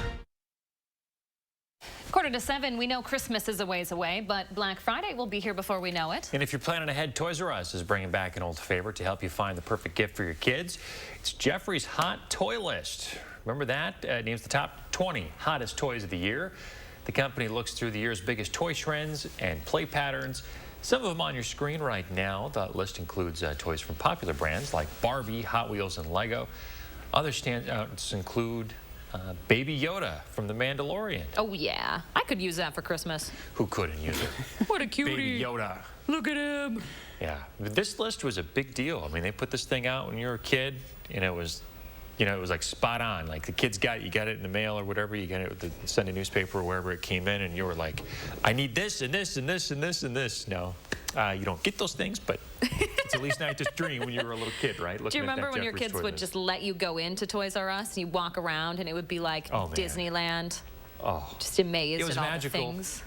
6:45, we know Christmas is a ways away, but Black Friday will be here before we know it. And if you're planning ahead, Toys R Us is bringing back an old favorite to help you find the perfect gift for your kids. It's Jeffrey's Hot Toy List. Remember that? It names the top 20 hottest toys of the year. The company looks through the year's biggest toy trends and play patterns. Some of them on your screen right now. The list includes toys from popular brands like Barbie, Hot Wheels, and Lego. Other standouts include Baby Yoda from The Mandalorian. Oh, yeah. I could use that for Christmas. Who couldn't use it? What a cutie. Baby Yoda. Look at him. Yeah. This list was a big deal. I mean, they put this thing out when you were a kid, and it was, you know, it was like spot on. Like the kids got it, you got it in the mail or whatever, you got it with the Sunday newspaper or wherever it came in, and you were like, I need this and this and this and this and this. No, you don't get those things, but it's at least not just dream when you were a little kid, right? Do you remember when your kids would just let you go into Toys R Us and you walk around and it would be like Disneyland? Oh, just amazed it was at all magical. the things.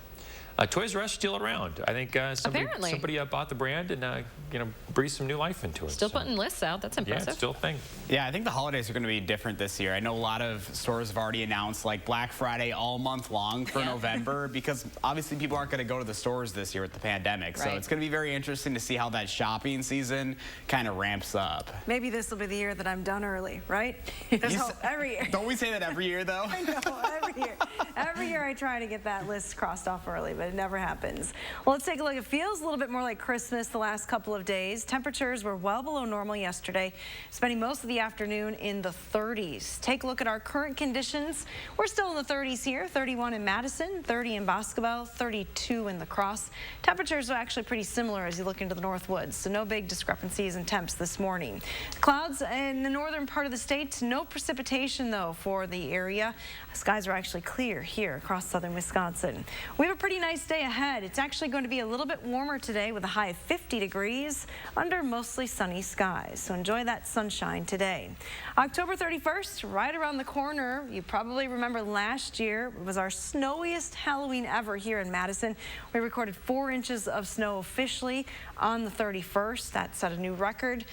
Toys R Us still around. I think somebody bought the brand and you know, breathed some new life into it. Still putting lists out. That's impressive. Yeah, it's still a thing. Yeah, I think the holidays are going to be different this year. I know a lot of stores have already announced like Black Friday all month long for November because obviously people aren't going to go to the stores this year with the pandemic. So it's going to be very interesting to see how that shopping season kind of ramps up. Maybe this will be the year that I'm done early, right? Every year. Don't we say that every year though? I know, every year. Every year I try to get that list crossed off early, but it never happens. Well, let's take a look. It feels a little bit more like Christmas the last couple of days. Temperatures were well below normal yesterday, spending most of the afternoon in the 30s. Take a look at our current conditions. We're still in the 30s here, 31 in Madison, 30 in Boscobel, 32 in La Crosse. Temperatures are actually pretty similar as you look into the North Woods, so no big discrepancies in temps this morning. Clouds in the northern part of the state, no precipitation though for the area. Skies are actually clear here across southern Wisconsin. We have a pretty nice day ahead. It's actually going to be a little bit warmer today with a high of 50 degrees under mostly sunny skies. So enjoy that sunshine today. October 31st, right around the corner. You probably remember last year was our snowiest Halloween ever here in Madison. We recorded 4 inches of snow officially on the 31st. That set a new record.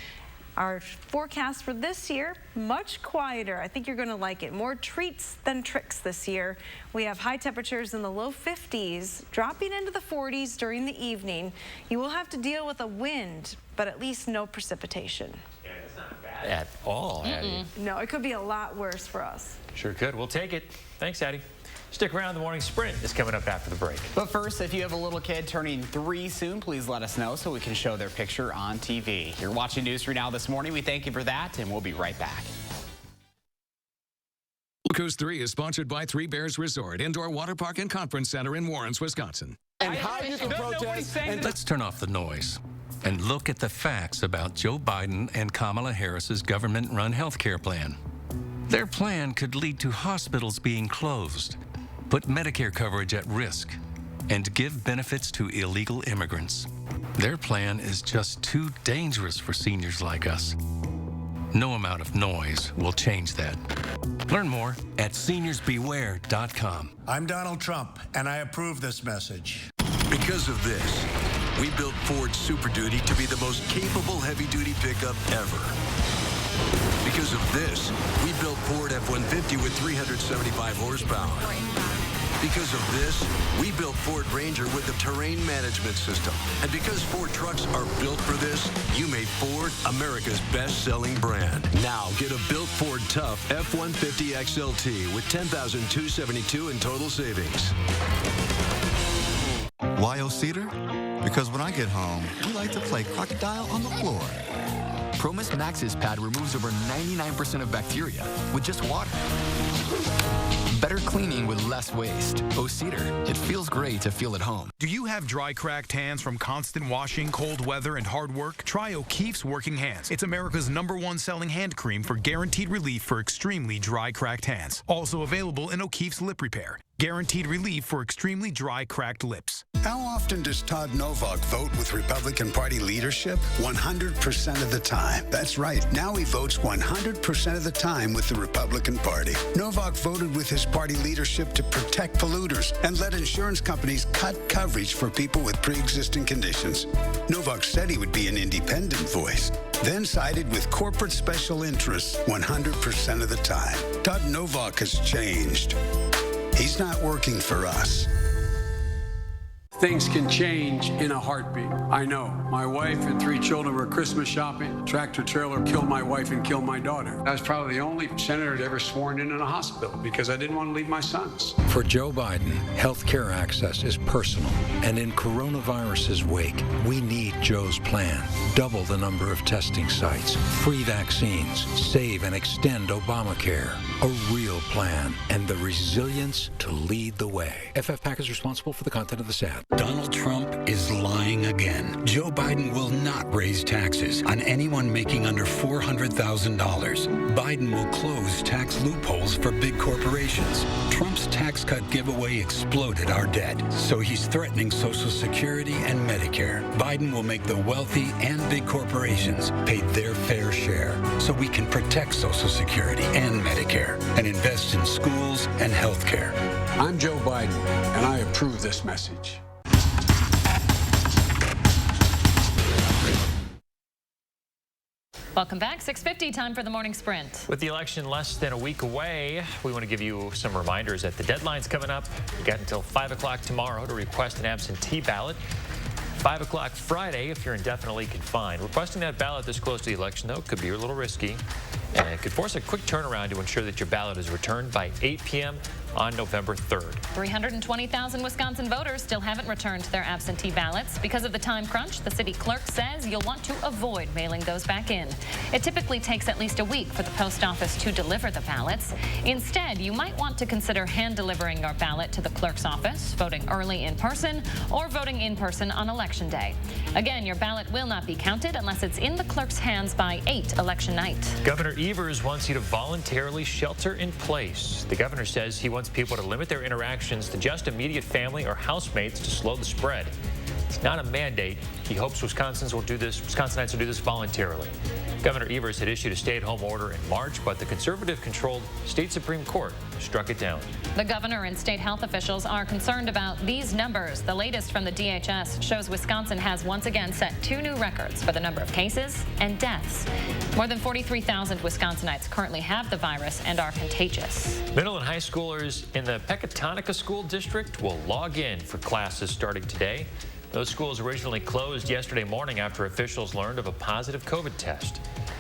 Our forecast for this year, much quieter. I think you're going to like it. More treats than tricks this year. We have high temperatures in the low 50s, dropping into the 40s during the evening. You will have to deal with a wind, but at least no precipitation. Yeah, it's not bad at all, Addie. No, it could be a lot worse for us. Sure could. We'll take it. Thanks, Addie. Stick around. The morning sprint is coming up after the break. But first, if you have a little kid turning 3 soon, please let us know so we can show their picture on TV. You're watching News 3 Now this morning. We thank you for that, and we'll be right back. News 3 is sponsored by Three Bears Resort, Indoor Water Park and Conference Center in Warrens, Wisconsin. And how you can protest. Let's turn off the noise and look at the facts about Joe Biden and Kamala Harris's government-run health care plan. Their plan could lead to hospitals being closed, put Medicare coverage at risk, and give benefits to illegal immigrants. Their plan is just too dangerous for seniors like us. No amount of noise will change that. Learn more at seniorsbeware.com. I'm Donald Trump, and I approve this message. Because of this, we built Ford Super Duty to be the most capable heavy-duty pickup ever. Because of this, we built Ford F-150 with 375 horsepower. Because of this, we built Ford Ranger with the terrain management system. And because Ford trucks are built for this, you made Ford America's best-selling brand. Now, get a built Ford Tough F-150 XLT with $10,272 in total savings. Why O Cedar? Because when I get home, we like to play crocodile on the floor. Promis Max's pad removes over 99% of bacteria with just water. Better cleaning with less waste. O-Cedar. It feels great to feel at home. Do you have dry, cracked hands from constant washing, cold weather, and hard work? Try O'Keefe's Working Hands. It's America's #1 selling hand cream for guaranteed relief for extremely dry, cracked hands. Also available in O'Keefe's Lip Repair. Guaranteed relief for extremely dry, cracked lips. How often does Todd Novak vote with Republican Party leadership? 100% of the time. That's right. Now he votes 100% of the time with the Republican Party. Novak voted with his party leadership to protect polluters and let insurance companies cut coverage for people with pre-existing conditions. Novak said he would be an independent voice, then sided with corporate special interests 100% of the time. Todd Novak has changed. He's not working for us. Things can change in a heartbeat. I know. My wife and 3 children were Christmas shopping. Tractor trailer killed my wife and killed my daughter. I was probably the only senator ever sworn in a hospital because I didn't want to leave my sons. For Joe Biden, health care access is personal. And in coronavirus's wake, we need Joe's plan. Double the number of testing sites, free vaccines, save and extend Obamacare. A real plan and the resilience to lead the way. FFPAC is responsible for the content of this ad. Donald Trump is lying again. Joe Biden will not raise taxes on anyone making under $400,000. Biden will close tax loopholes for big corporations. Trump's tax cut giveaway exploded our debt, so he's threatening Social Security and Medicare. Biden will make the wealthy and big corporations pay their fair share, so we can protect Social Security and Medicare and invest in schools and health care. I'm Joe Biden, and I approve this message. Welcome back. 6:50, time for the morning sprint. With the election less than a week away, we want to give you some reminders that the deadline's coming up. You got until 5 o'clock tomorrow to request an absentee ballot. 5 o'clock Friday if you're indefinitely confined. Requesting that ballot this close to the election, though, could be a little risky. And it could force a quick turnaround to ensure that your ballot is returned by 8 p.m. on November 3rd. 320,000 Wisconsin voters still haven't returned their absentee ballots. Because of the time crunch, the city clerk says you'll want to avoid mailing those back in. It typically takes at least a week for the post office to deliver the ballots. Instead, you might want to consider hand-delivering your ballot to the clerk's office, voting early in person, or voting in person on Election Day. Again, your ballot will not be counted unless it's in the clerk's hands by 8 election night. Governor Evers wants you to voluntarily shelter in place. The governor says he wants people to limit their interactions to just immediate family or housemates to slow the spread. It's not a mandate. He hopes Wisconsinites will do this voluntarily. Governor Evers had issued a stay-at-home order in March, but the conservative-controlled state Supreme Court struck it down. The governor and state health officials are concerned about these numbers. The latest from the DHS shows Wisconsin has once again set 2 new records for the number of cases and deaths. More than 43,000 Wisconsinites currently have the virus and are contagious. Middle and high schoolers in the Pecatonica School District will log in for classes starting today. Those schools originally closed yesterday morning after officials learned of a positive COVID test.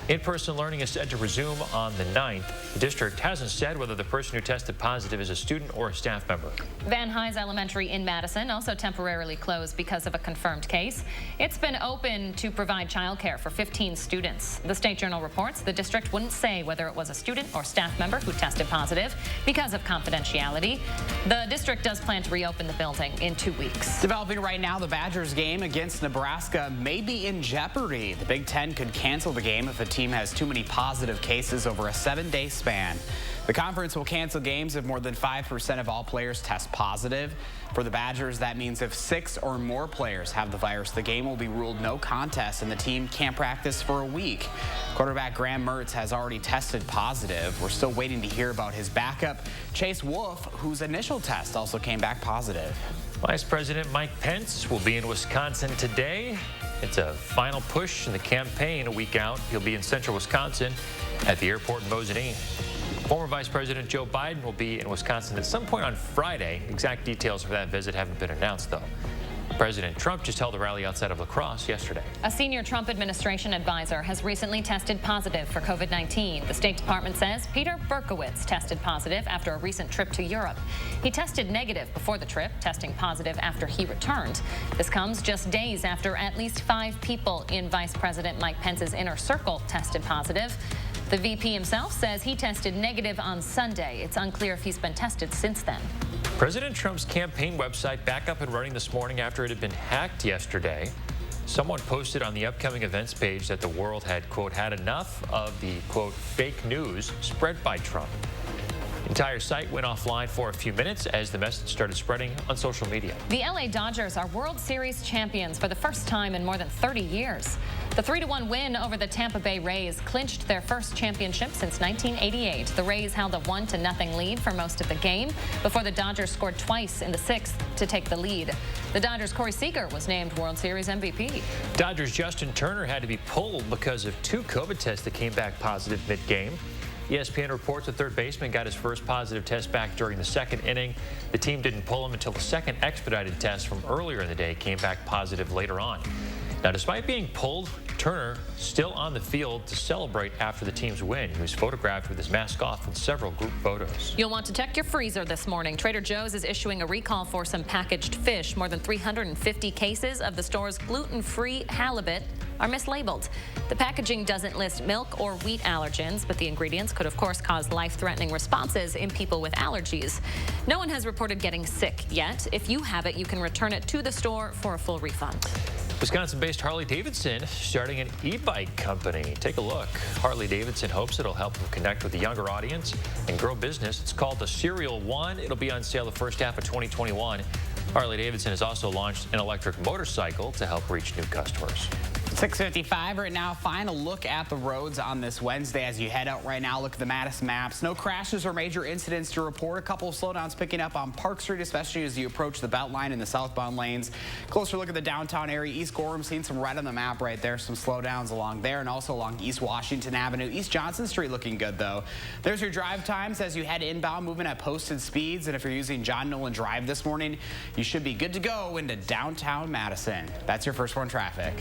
In-person learning is set to resume on the 9th. The district hasn't said whether the person who tested positive is a student or a staff member. Van Nuys Elementary in Madison also temporarily closed because of a confirmed case. It's been open to provide childcare for 15 students. The State Journal reports the district wouldn't say whether it was a student or staff member who tested positive because of confidentiality. The district does plan to reopen the building in 2 weeks. Developing right now, the Badgers game against Nebraska may be in jeopardy. The Big Ten could cancel the game if a team has too many positive cases over a 7-day span. The conference will cancel games if more than 5% of all players test positive. For the Badgers, that means if 6 or more players have the virus, the game will be ruled no contest and the team can't practice for a week. Quarterback Graham Mertz has already tested positive. We're still waiting to hear about his backup, Chase Wolf, whose initial test also came back positive. Vice President Mike Pence will be in Wisconsin today. It's a final push in the campaign a week out. He'll be in central Wisconsin at the airport in Mosinee. Former Vice President Joe Biden will be in Wisconsin at some point on Friday. Exact details for that visit haven't been announced, though. President Trump just held a rally outside of La Crosse yesterday. A senior Trump administration advisor has recently tested positive for COVID-19. The State Department says Peter Berkowitz tested positive after a recent trip to Europe. He tested negative before the trip, testing positive after he returned. This comes just days after at least 5 people in Vice President Mike Pence's inner circle tested positive. The VP himself says he tested negative on Sunday. It's unclear if he's been tested since then. President Trump's campaign website back up and running this morning after it had been hacked yesterday. Someone posted on the upcoming events page that the world had, quote, had enough of the, quote, fake news spread by Trump. The entire site went offline for a few minutes as the message started spreading on social media. The LA Dodgers are World Series champions for the first time in more than 30 years. The 3-1 win over the Tampa Bay Rays clinched their first championship since 1988. The Rays held a 1-0 lead for most of the game before the Dodgers scored twice in the 6th to take the lead. The Dodgers' Corey Seager was named World Series MVP. Dodgers' Justin Turner had to be pulled because of 2 COVID tests that came back positive mid-game. ESPN reports the third baseman got his first positive test back during the 2nd inning. The team didn't pull him until the second expedited test from earlier in the day came back positive later on. Now, despite being pulled, Turner still on the field to celebrate after the team's win. He was photographed with his mask off in several group photos. You'll want to check your freezer this morning. Trader Joe's is issuing a recall for some packaged fish. More than 350 cases of the store's gluten-free halibut are mislabeled. The packaging doesn't list milk or wheat allergens, but the ingredients could, of course, cause life-threatening responses in people with allergies. No one has reported getting sick yet. If you have it, you can return it to the store for a full refund. Wisconsin-based Harley-Davidson starting an e-bike company. Take a look. Harley-Davidson hopes it'll help them connect with a younger audience and grow business. It's called the Serial One. It'll be on sale the first half of 2021. Harley-Davidson has also launched an electric motorcycle to help reach new customers. 6:55 right now. Final look at the roads on this Wednesday as you head out right now. Look at the Madison maps. No crashes or major incidents to report. A couple of slowdowns picking up on Park Street, especially as you approach the Beltline in the southbound lanes. Closer look at the downtown area. East Gorham, seeing some red on the map right there. Some slowdowns along there and also along East Washington Avenue. East Johnson Street looking good, though. There's your drive times as you head inbound, moving at posted speeds. And if you're using John Nolan Drive this morning, you should be good to go into downtown Madison. That's your first one traffic.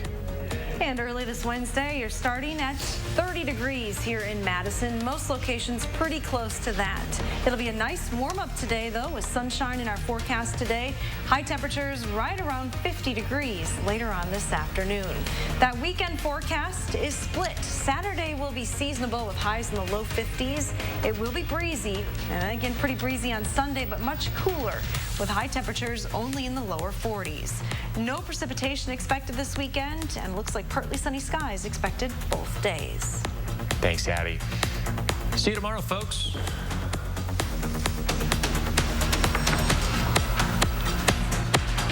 And early this Wednesday, you're starting at 30 degrees here in Madison. Most locations pretty close to that. It'll be a nice warm up today, though, with sunshine in our forecast today. High temperatures right around 50 degrees later on this afternoon. That weekend forecast is split. Saturday will be seasonable with highs in the low 50s. It will be breezy, and again, pretty breezy on Sunday, but much cooler with high temperatures only in the lower 40s. No precipitation expected this weekend, and looks like partly sunny skies expected both days. Thanks, Abby. See you tomorrow, folks.